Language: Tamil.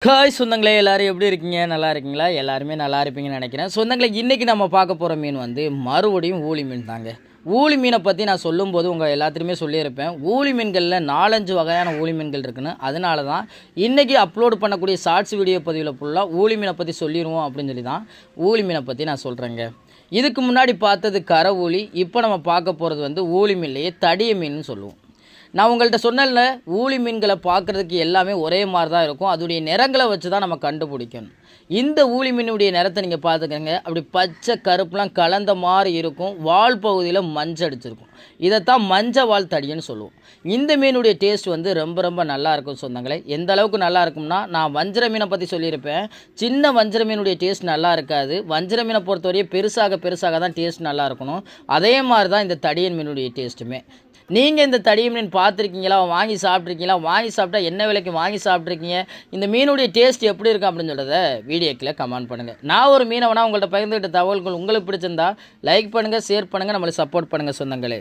ஹாய் சொந்தங்களே, எல்லாரும் எப்படி இருக்கீங்க? நல்லா இருக்கீங்களா? எல்லாருமே நல்லா இருப்பீங்கன்னு நினைக்கிறேன். சொந்தங்களே, இன்றைக்கி நம்ம பார்க்க போகிற மீன் வந்து மறுபடியும் ஊளி மீன் தாங்க. ஊளி மீனை பற்றி நான் சொல்லும்போது உங்கள் எல்லாத்துலேயுமே சொல்லியிருப்பேன். ஊளி மீன்களில் 4-5 வகையான ஊளி மீன்கள் இருக்குன்னு. அதனால தான் இன்றைக்கி அப்லோட் பண்ணக்கூடிய ஷார்ட்ஸ் வீடியோ பதிவில் ஃபுல்லாக ஊளி மீனை பற்றி சொல்லிடுவோம் அப்படின்னு சொல்லி தான் ஊளி மீனை பற்றி நான் சொல்கிறேங்க. இதுக்கு முன்னாடி பார்த்தது கரை ஊளி. இப்போ நம்ம பார்க்க போகிறது வந்து ஊளி மீன்லேயே தடிய மீன் சொல்லுவோம். நான் உங்கள்கிட்ட சொன்னேன்ல, ஊளி மீன்களை பார்க்குறதுக்கு எல்லாமே ஒரே மாதிரி தான் இருக்கும். அதோடைய நிறங்களை வச்சு தான் நம்ம கண்டுபிடிக்கணும். இந்த ஊளி மீனுடைய நிறத்தை நீங்கள் பார்த்துக்கங்க. அப்படி பச்சை கருப்புலாம் கலந்த மாதிரி இருக்கும். வால் பகுதியில் மஞ்சள் அடிச்சிருக்கும். இதைத்தான் மஞ்சள் வால் தடின்னு சொல்லுவோம். இந்த மீனுடைய டேஸ்ட் வந்து ரொம்ப ரொம்ப நல்லா இருக்கும் சொந்தங்களே. எந்த அளவுக்கு நல்லா இருக்கும்னா, நான் வஞ்சர மீனை பற்றி சொல்லியிருப்பேன். சின்ன வஞ்சர மீனுடைய டேஸ்ட் நல்லா இருக்காது. வஞ்சர மீனை பொறுத்தவரையும் பெருசாக தான் டேஸ்ட் நல்லா இருக்கணும். அதே மாதிரி தான் இந்த தடியன் மீனுடைய டேஸ்ட்டுமே. நீங்கள் இந்த தடிய மீன் பார்த்துருக்கீங்களா? வாங்கி சாப்பிட்ருக்கீங்களா? வாங்கி சாப்பிட்டா என்ன விலைக்கு வாங்கி சாப்பிட்ருக்கீங்க? இந்த மீனுடைய டேஸ்ட் எப்படி இருக்கும் அப்படின்னு சொல்கிறத வீடியோக்கில் கமெண்ட் பண்ணுங்கள். நான் ஒரு மீனவனா உங்கள்கிட்ட பகிர்ந்துக்கிட்ட தகவல்கள் உங்களுக்கு பிடிச்சிருந்தா லைக் பண்ணுங்கள், ஷேர் பண்ணுங்கள், நம்மளை சப்போர்ட் பண்ணுங்கள் சொந்தங்களே.